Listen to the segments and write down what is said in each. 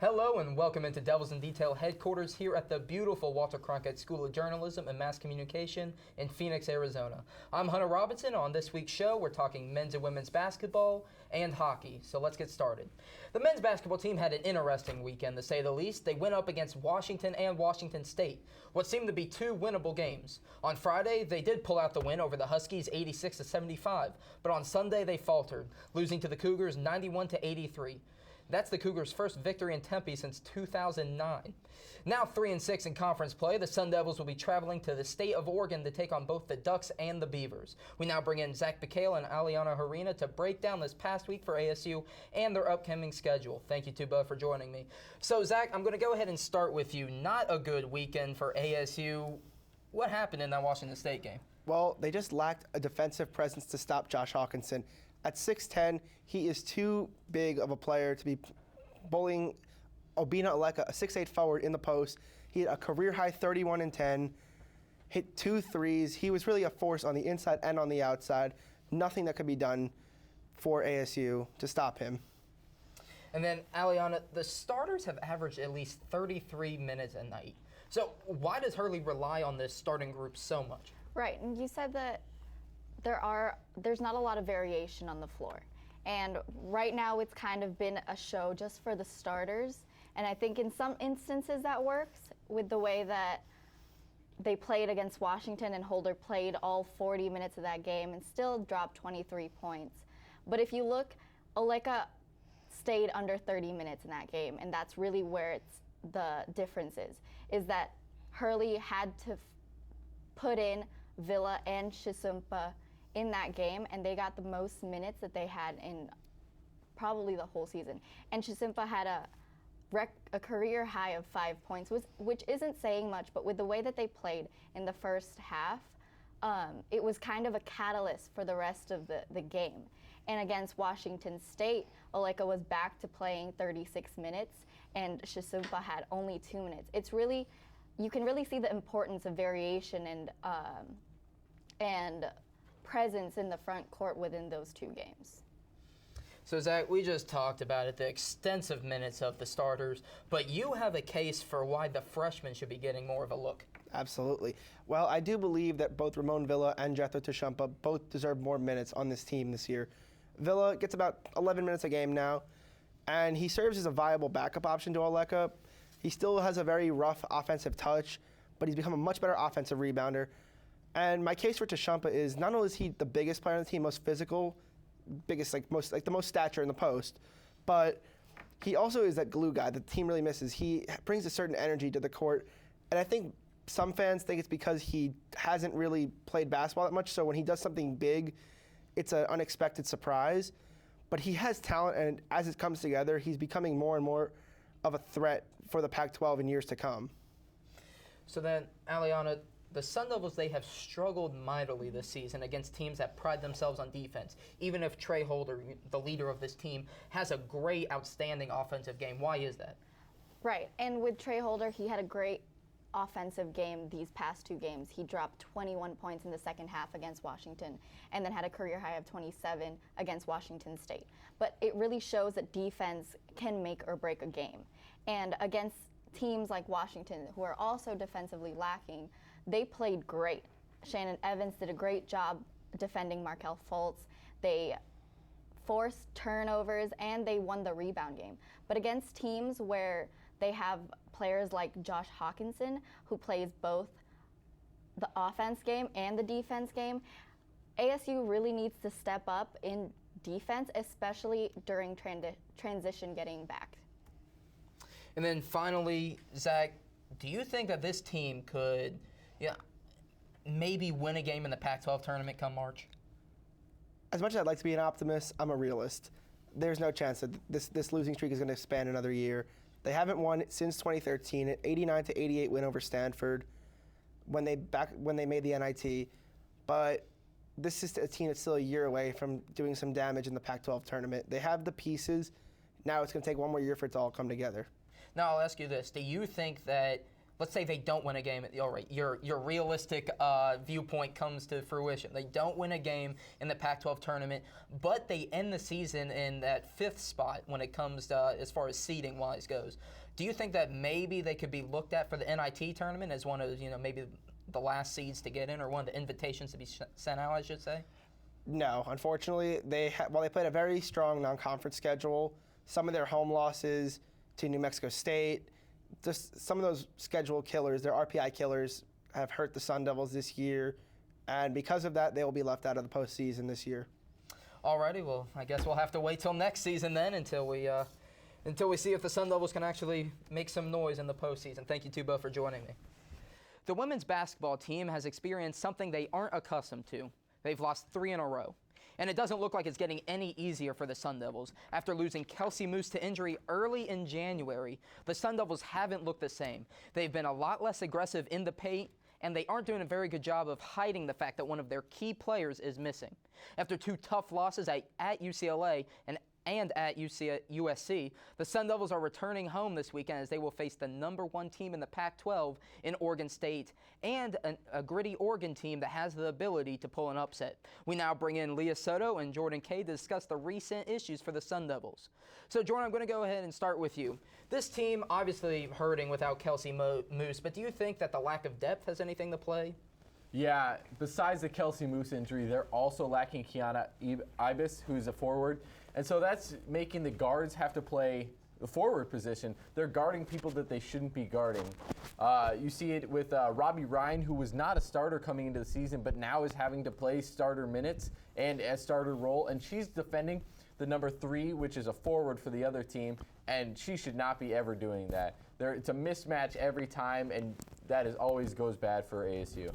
Hello and welcome into Devils in Detail headquarters here at the beautiful Walter Cronkite School of Journalism and Mass Communication in Phoenix, Arizona. I'm Hunter Robinson. On this week's show, we're talking men's and women's basketball and hockey. So let's get started. The men's basketball team had an interesting weekend, to say the least. They went up against Washington and Washington State, what seemed to be two winnable games. On Friday, they did pull out the win over the Huskies 86-75, but on Sunday they faltered, losing to the Cougars 91-83. That's the Cougars' first victory in Tempe since 2009. Now 3-6 in conference play, the Sun Devils will be traveling to the state of Oregon to take on both the Ducks and the Beavers. We now bring in Zach Pekale and Alyanna Harina to break down this past week for ASU and their upcoming schedule. Thank you two both for joining me. So Zach, I'm going to go ahead and start with you. Not a good weekend for ASU. What happened in that Washington State game? Well, they just lacked a defensive presence to stop Josh Hawkinson. At 6'10", he is too big of a player to be bullying Obina Aleka, a 6'8" forward, in the post. He had a career-high 31 and 10, hit 2 threes. He was really a force on the inside and on the outside. Nothing that could be done for ASU to stop him. And then, Alyanna, the starters have averaged at least 33 minutes a night. So why does Hurley rely on this starting group so much? Right, and you said that there's not a lot of variation on the floor. And right now it's kind of been a show just for the starters. And I think in some instances that works with the way that they played against Washington, and Holder played all 40 minutes of that game and still dropped 23 points. But if you look, Aleka stayed under 30 minutes in that game, and that's really where the difference is that Hurley had to put in Villa and Chisumpa in that game, and they got the most minutes that they had in probably the whole season. And Chisumpa had a career high of 5 points, which isn't saying much, but with the way that they played in the first half, it was kind of a catalyst for the rest of the game. And against Washington State, Aleka was back to playing 36 minutes, and Chisumpa had only 2 minutes. It's really, you can really see the importance of variation and presence in the front court within those two games. So Zach, we just talked about it, the extensive minutes of the starters, but you have a case for why the freshmen should be getting more of a look. Absolutely. Well, I do believe that both Ramon Villa and Jethro Chisumpa both deserve more minutes on this team this year. Villa gets about 11 minutes a game now, and he serves as a viable backup option to Aleka. He still has a very rough offensive touch, but he's become a much better offensive rebounder. And my case for Chisumpa is not only is he the biggest player on the team, most physical, the most stature in the post, but he also is that glue guy that the team really misses. He brings a certain energy to the court, and I think some fans think it's because he hasn't really played basketball that much, so when he does something big, it's an unexpected surprise. But he has talent, and as it comes together, he's becoming more and more of a threat for the Pac-12 in years to come. So then, Alyanna, the Sun Devils, they have struggled mightily this season against teams that pride themselves on defense. Even if Trey Holder, the leader of this team, has a great, outstanding offensive game. Why is that? Right, and with Trey Holder, he had a great offensive game these past two games. He dropped 21 points in the second half against Washington, and then had a career high of 27 against Washington State. But it really shows that defense can make or break a game. And against teams like Washington, who are also defensively lacking, they played great. Shannon Evans did a great job defending Markelle Fultz. They forced turnovers, and they won the rebound game. But against teams where they have players like Josh Hawkinson, who plays both the offense game and the defense game, ASU really needs to step up in defense, especially during transition getting back. And then finally, Zach, do you think that this team could maybe win a game in the Pac-12 tournament come March? As much as I'd like to be an optimist, I'm a realist. There's no chance that this losing streak is going to span another year. They haven't won since 2013, an 89-88 win over Stanford when they made the NIT. But this is a team that's still a year away from doing some damage in the Pac-12 tournament. They have the pieces. Now it's going to take one more year for it to all come together. Now I'll ask you this: do you think that let's say they don't win a game. All right, your realistic viewpoint comes to fruition. They don't win a game in the Pac-12 tournament, but they end the season in that 5th spot when it comes to as far as seeding-wise goes. Do you think that maybe they could be looked at for the NIT tournament as one of, maybe the last seeds to get in, or one of the invitations to be sent out, I should say? No, unfortunately, while they played a very strong non-conference schedule, some of their home losses to New Mexico State, just some of those schedule killers, their RPI killers, have hurt the Sun Devils this year, and because of that, they will be left out of the postseason this year. Alrighty, well, I guess we'll have to wait till next season then until we see if the Sun Devils can actually make some noise in the postseason. Thank you two both for joining me. The women's basketball team has experienced something they aren't accustomed to. They've lost 3 in a row. And it doesn't look like it's getting any easier for the Sun Devils. After losing Kelsey Moose to injury early in January, the Sun Devils haven't looked the same. They've been a lot less aggressive in the paint, and they aren't doing a very good job of hiding the fact that one of their key players is missing. After 2 tough losses at UCLA and at USC, the Sun Devils are returning home this weekend as they will face the #1 team in the Pac-12 in Oregon State and a gritty Oregon team that has the ability to pull an upset. We now bring in Leah Soto and Jordan Kaye to discuss the recent issues for the Sun Devils. So Jordan, I'm going to go ahead and start with you. This team obviously hurting without Kelsey Moose, but do you think that the lack of depth has anything to play? Yeah, besides the Kelsey Moose injury, they're also lacking Kiana Ibis, who's a forward. And so that's making the guards have to play the forward position. They're guarding people that they shouldn't be guarding. You see it with Robbie Ryan, who was not a starter coming into the season, but now is having to play starter minutes and a starter role. And she's defending the #3, which is a forward for the other team, and she should not be ever doing that. It's a mismatch every time, and that always goes bad for ASU.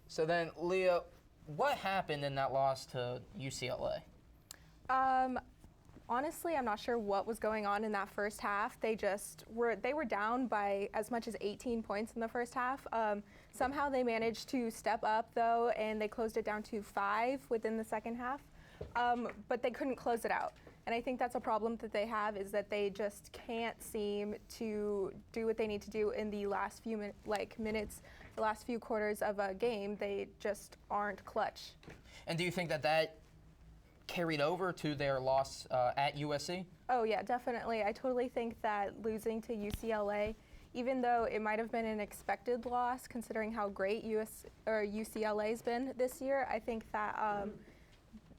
So then, Leah, what happened in that loss to UCLA? Honestly, I'm not sure what was going on in that first half. They were down by as much as 18 points in the first half. Somehow they managed to step up though, and they closed it down to 5 within the second half. But they couldn't close it out. And I think that's a problem that they have, is that they just can't seem to do what they need to do in the last few minutes, the last few quarters of a game. They just aren't clutch. And do you think that carried over to their loss at USC? Oh yeah, definitely. I totally think that losing to UCLA, even though it might have been an expected loss considering how great UCLA's been this year, I think that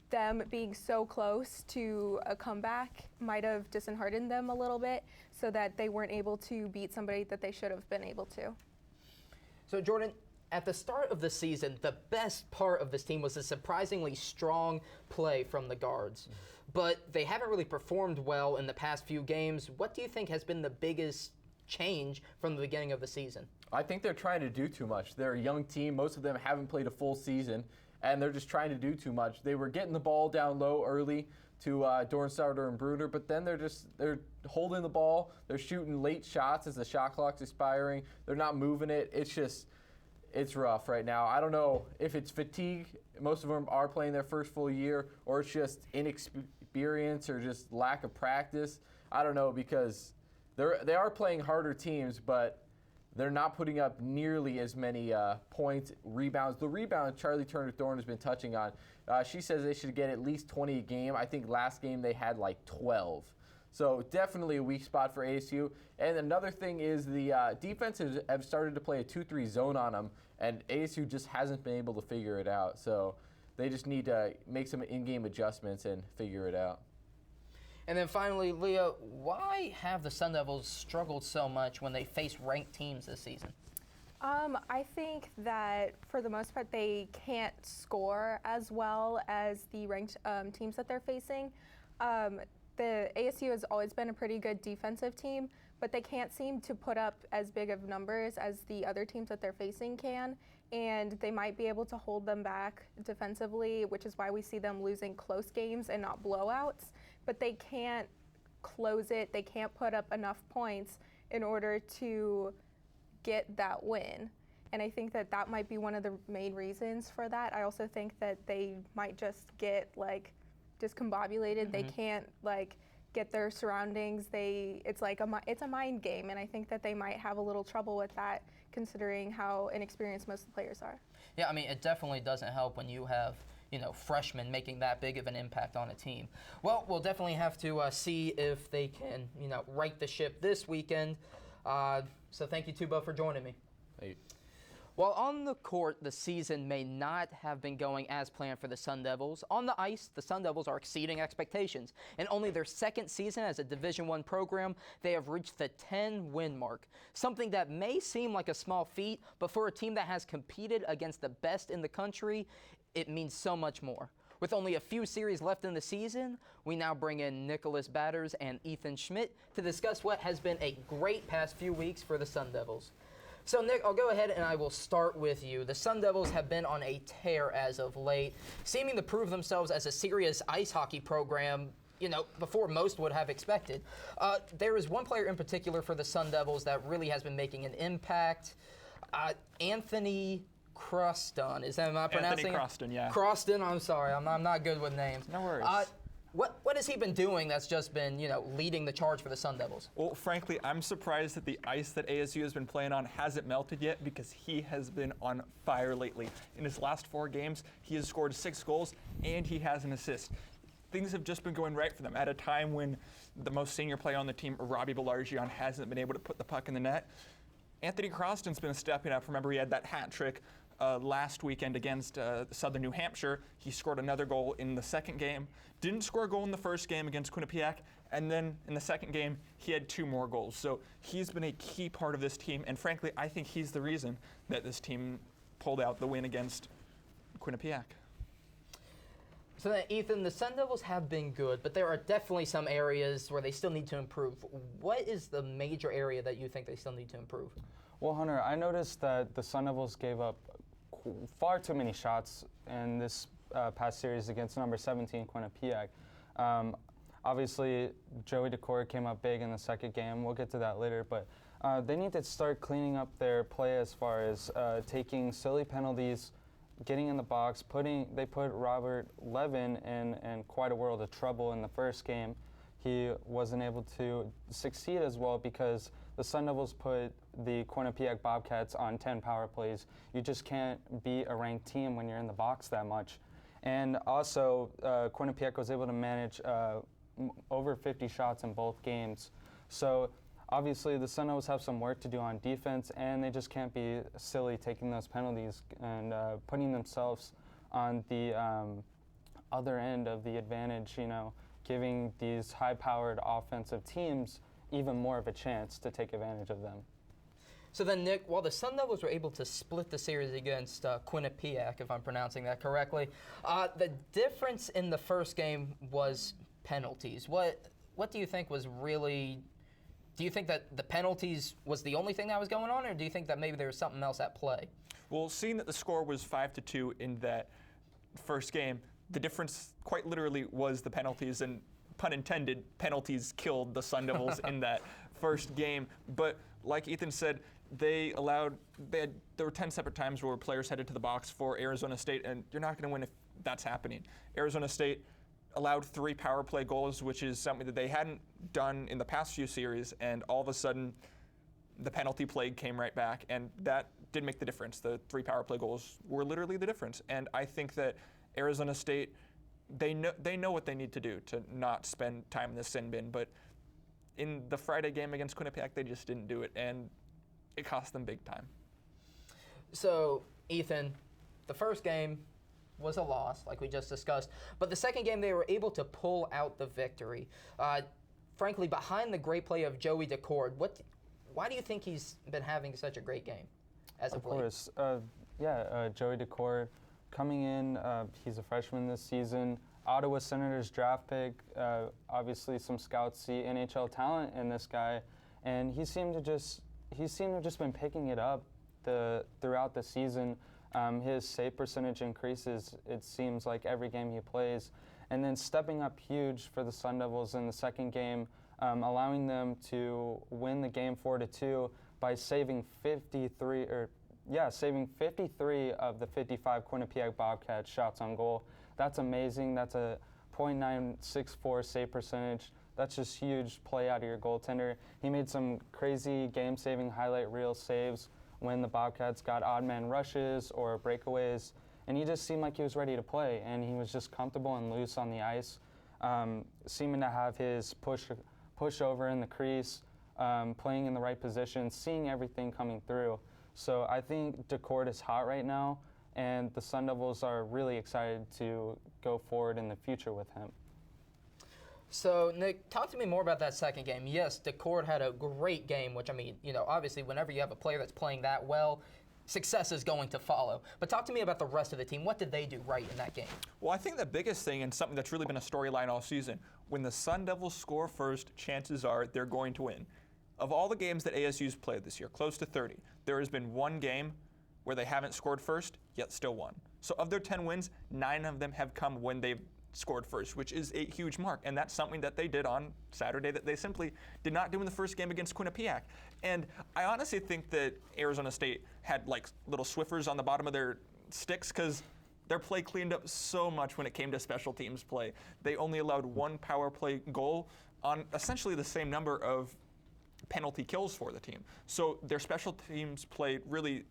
them being so close to a comeback might have disheartened them a little bit, so that they weren't able to beat somebody that they should have been able to. So Jordan, at the start of the season, the best part of this team was the surprisingly strong play from the guards. But they haven't really performed well in the past few games. What do you think has been the biggest change from the beginning of the season? I think they're trying to do too much. They're a young team. Most of them haven't played a full season, and they're just trying to do too much. They were getting the ball down low early to Dornstarter and Bruner, but then they're holding the ball. They're shooting late shots as the shot clock's expiring. They're not moving it. It's rough right now. I don't know if it's fatigue. Most of them are playing their first full year, or it's just inexperience or just lack of practice. I don't know, because they are playing harder teams, but they're not putting up nearly as many points, rebounds. The rebound Charlie Turner-Thorne has been touching on, she says they should get at least 20 a game. I think last game they had like 12. So definitely a weak spot for ASU. And another thing is the defenses have started to play a 2-3 zone on them, and ASU just hasn't been able to figure it out. So they just need to make some in-game adjustments and figure it out. And then finally, Leah, why have the Sun Devils struggled so much when they face ranked teams this season? I think that for the most part they can't score as well as the ranked teams that they're facing. The ASU has always been a pretty good defensive team, but they can't seem to put up as big of numbers as the other teams that they're facing can, and they might be able to hold them back defensively, which is why we see them losing close games and not blowouts. But they can't close it. They can't put up enough points in order to get that win. And I think that that might be one of the main reasons for that. I also think that they might just get discombobulated. Mm-hmm. They can't get their surroundings. It's a mind game, and I think that they might have a little trouble with that, considering how inexperienced most of the players are. Yeah, I mean, it definitely doesn't help when you have, freshmen making that big of an impact on a team. Well, we'll definitely have to see if they can, right the ship this weekend. So thank you two both for joining me. Hey. While on the court, the season may not have been going as planned for the Sun Devils, on the ice, the Sun Devils are exceeding expectations. In only their second season as a Division I program, they have reached the 10-win mark, something that may seem like a small feat, but for a team that has competed against the best in the country, it means so much more. With only a few series left in the season, we now bring in Nicholas Batters and Ethan Schmidt to discuss what has been a great past few weeks for the Sun Devils. So, Nick, I'll go ahead and I will start with you. The Sun Devils have been on a tear as of late, seeming to prove themselves as a serious ice hockey program, before most would have expected. There is one player in particular for the Sun Devils that really has been making an impact. Anthony Croston. Am I pronouncing Anthony Croston, yeah. Croston, I'm sorry. I'm not good with names. No worries. What has he been doing that's just been, leading the charge for the Sun Devils? Well, frankly, I'm surprised that the ice that ASU has been playing on hasn't melted yet, because he has been on fire lately. In his last 4 games, he has scored 6 goals and he has an assist. Things have just been going right for them at a time when the most senior player on the team, Robbie Belargian, hasn't been able to put the puck in the net. Anthony Croston's been stepping up. Remember, he had that hat trick last weekend against Southern New Hampshire. He scored another goal in the second game. Didn't score a goal in the first game against Quinnipiac, and then in the second game, he had 2 more goals. So he's been a key part of this team, and frankly, I think he's the reason that this team pulled out the win against Quinnipiac. So then, Ethan, the Sun Devils have been good, but there are definitely some areas where they still need to improve. What is the major area that you think they still need to improve? Well, Hunter, I noticed that the Sun Devils gave up far too many shots in this past series against number 17 Quinnipiac. Obviously, Joey Decore came up big in the second game. We'll get to that later, but they need to start cleaning up their play as far as taking silly penalties, getting in the box. They put Robert Levin in quite a world of trouble in the first game. He wasn't able to succeed as well because the Sun Devils put the Quinnipiac Bobcats on 10 power plays. You just can't beat a ranked team when you're in the box that much. And also, Quinnipiac was able to manage over 50 shots in both games. So obviously, the Sun Devils have some work to do on defense, and they just can't be silly taking those penalties and putting themselves on the other end of the advantage, giving these high-powered offensive teams even more of a chance to take advantage of them. So then, Nick, while the Sun Devils were able to split the series against Quinnipiac, if I'm pronouncing that correctly, the difference in the first game was penalties. What do you think was really? Do you think that the penalties was the only thing that was going on, or do you think that maybe there was something else at play? Well, seeing that the score was 5-2 in that first game, the difference quite literally was the penalties, and pun intended, penalties killed the Sun Devils in that first game. But like Ethan said, there were 10 separate times where players headed to the box for Arizona State, and you're not going to win if that's happening. Arizona State allowed 3 power play goals, which is something that they hadn't done in the past few series, and all of a sudden the penalty plague came right back, and that did make the difference. The 3 power play goals were literally the difference, and I think that Arizona State, they know what they need to do to not spend time in the sin bin, but in the Friday game against Quinnipiac, they just didn't do it, and it cost them big time. So, Ethan, the first game was a loss, like we just discussed, but the second game they were able to pull out the victory. Frankly, behind the great play of Joey Decord, why do you think he's been having such a great game as of late? Of course. Joey Decord coming in, he's a freshman this season. Ottawa Senators draft pick. Obviously, some scouts see NHL talent in this guy, and he seemed to just been picking it up throughout the season. His save percentage increases, it seems like, every game he plays. And then stepping up huge for the Sun Devils in the second game, allowing them to win the game 4-2 by saving 53 of the 55 Quinnipiac Bobcats shots on goal. That's amazing. That's a .964 save percentage. That's just huge play out of your goaltender. He made some crazy game-saving highlight reel saves when the Bobcats got odd man rushes or breakaways, and he just seemed like he was ready to play, and he was just comfortable and loose on the ice, seeming to have his push over in the crease, playing in the right position, seeing everything coming through. So I think Decord is hot right now, and the Sun Devils are really excited to go forward in the future with him. So, Nick, talk to me more about that second game. Yes, Decord had a great game, which, I mean, obviously whenever you have a player that's playing that well, success is going to follow. But talk to me about the rest of the team. What did they do right in that game? Well, I think the biggest thing, and something that's really been a storyline all season, when the Sun Devils score first, chances are they're going to win. Of all the games that ASU's played this year, close to 30, there has been one game where they haven't scored first, yet still won. So of their 10 wins, 9 of them have come when they've scored first, which is a huge mark. And that's something that they did on Saturday that they simply did not do in the first game against Quinnipiac. And I honestly think that Arizona State had like little Swiffers on the bottom of their sticks because their play cleaned up so much when it came to special teams play. They only allowed one power play goal on essentially the same number of penalty kills for the team. So their special teams play really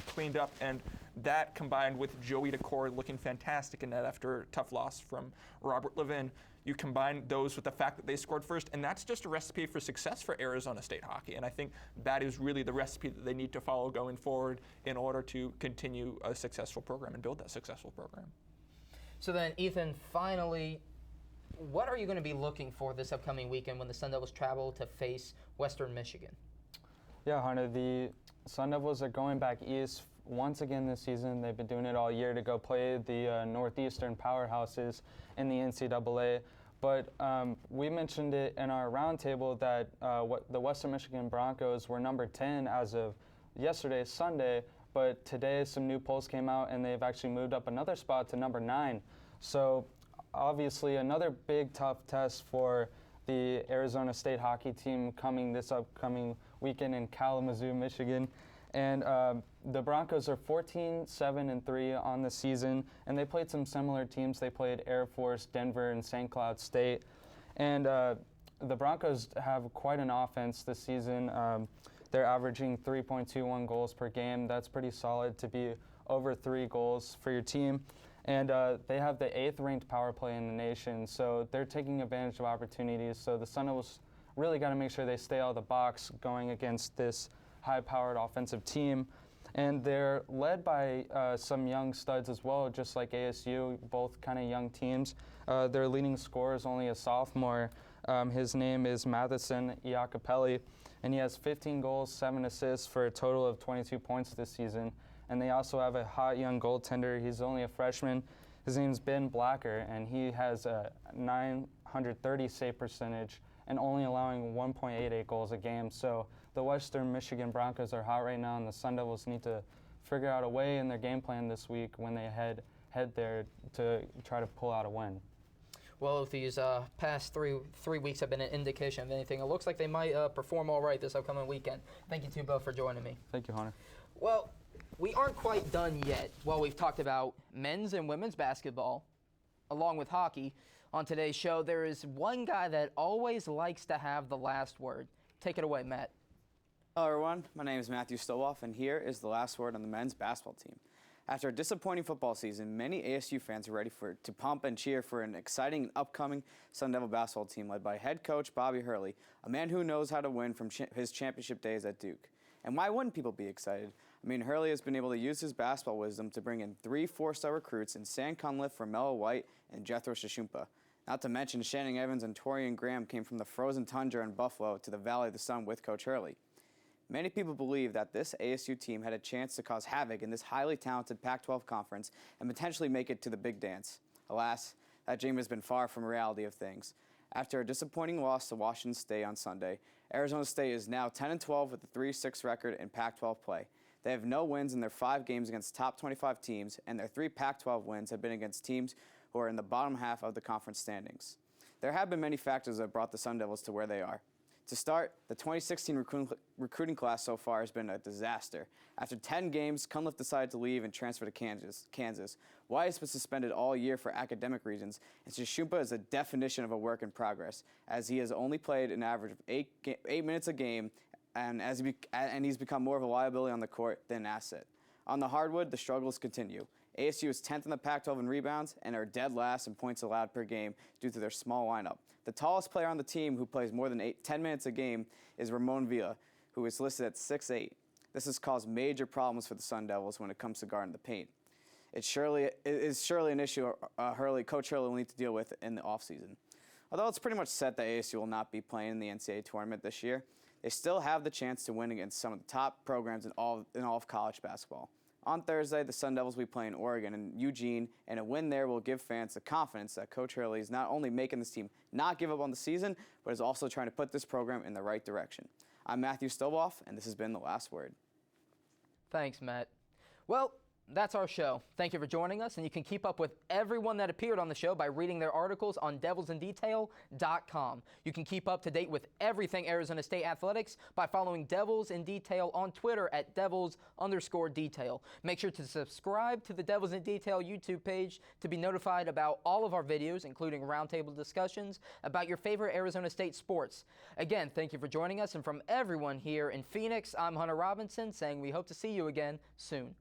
cleaned up, and that combined with Joey Decord looking fantastic in that after a tough loss from Robert Levin, you combine those with the fact that they scored first, and that's just a recipe for success for Arizona State hockey. And I think that is really the recipe that they need to follow going forward in order to continue a successful program and build that successful program. So then, Ethan, finally, what are you going to be looking for this upcoming weekend when the Sun Devils travel to face Western Michigan? Yeah, Hunter, the Sun Devils are going back east once again this season. They've been doing it all year to go play the Northeastern powerhouses in the NCAA. But we mentioned it in our roundtable that the Western Michigan Broncos were number 10 as of yesterday, Sunday. But today some new polls came out, and they've actually moved up another spot to number 9. So obviously another big tough test for the Arizona State hockey team coming this upcoming weekend in Kalamazoo, Michigan. And the Broncos are 14-7-3 on the season, and they played some similar teams. They played Air Force, Denver, and St. Cloud State. And the Broncos have quite an offense this season. They're averaging 3.21 goals per game. That's pretty solid to be over 3 goals for your team. And they have the 8th ranked power play in the nation, so they're taking advantage of opportunities. So the Sun Devils really got to make sure they stay out of the box going against this high-powered offensive team. And they're led by some young studs as well, just like ASU, both kind of young teams. Their leading scorer is only a sophomore. His name is Matheson Iacopelli, and he has 15 goals, 7 assists for a total of 22 points this season. And they also have a hot young goaltender. He's only a freshman. His name's Ben Blacker, and he has a 930 save percentage and only allowing 1.88 goals a game. So the Western Michigan Broncos are hot right now, and the Sun Devils need to figure out a way in their game plan this week when they head there to try to pull out a win. Well, if these past three weeks have been an indication of anything, it looks like they might perform all right this upcoming weekend. Thank you two both for joining me. Thank you, Hunter. Well, we aren't quite done yet. While we've talked about men's and women's basketball, along with hockey, on today's show, there is one guy that always likes to have the last word. Take it away, Matt. Hello everyone, my name is Matthew Stolbof, and here is the last word on the men's basketball team. After a disappointing football season, many ASU fans are ready to pump and cheer for an exciting and upcoming Sun Devil basketball team led by head coach Bobby Hurley, a man who knows how to win from his championship days at Duke. And why wouldn't people be excited? I mean, Hurley has been able to use his basketball wisdom to bring in 3 4-star recruits in Sam Cunliffe, Romello White, and Jethro Shishumpa. Not to mention Shannon Evans and Torian Graham came from the frozen tundra in Buffalo to the Valley of the Sun with Coach Hurley. Many people believe that this ASU team had a chance to cause havoc in this highly talented Pac-12 conference and potentially make it to the big dance. Alas, that dream has been far from reality of things. After a disappointing loss to Washington State on Sunday, Arizona State is now 10-12 with a 3-6 record in Pac-12 play. They have no wins in their 5 games against top 25 teams, and their 3 Pac-12 wins have been against teams who are in the bottom half of the conference standings. There have been many factors that brought the Sun Devils to where they are. To start, the 2016 recruiting class so far has been a disaster. After 10 games, Cunliffe decided to leave and transfer to Kansas. Wyatt has been suspended all year for academic reasons, and Tshumpa is a definition of a work in progress, as he has only played an average of 8 minutes a game, and he's become more of a liability on the court than an asset. On the hardwood, the struggles continue. ASU is 10th in the Pac-12 in rebounds and are dead last in points allowed per game due to their small lineup. The tallest player on the team who plays more than 10 minutes a game is Ramon Villa, who is listed at 6'8". This has caused major problems for the Sun Devils when it comes to guarding the paint. It is surely an issue Coach Hurley will need to deal with in the offseason. Although it's pretty much set that ASU will not be playing in the NCAA tournament this year, they still have the chance to win against some of the top programs in all of college basketball. On Thursday, the Sun Devils will be playing Oregon and Eugene, and a win there will give fans the confidence that Coach Hurley is not only making this team not give up on the season, but is also trying to put this program in the right direction. I'm Matthew Stolbof, and this has been The Last Word. Thanks, Matt. Well, that's our show. Thank you for joining us, and you can keep up with everyone that appeared on the show by reading their articles on devilsindetail.com. You can keep up to date with everything Arizona State athletics by following Devils in Detail on Twitter at Devils_detail. Make sure to subscribe to the Devils in Detail YouTube page to be notified about all of our videos, including roundtable discussions about your favorite Arizona State sports. Again, thank you for joining us, and from everyone here in Phoenix, I'm Hunter Robinson saying we hope to see you again soon.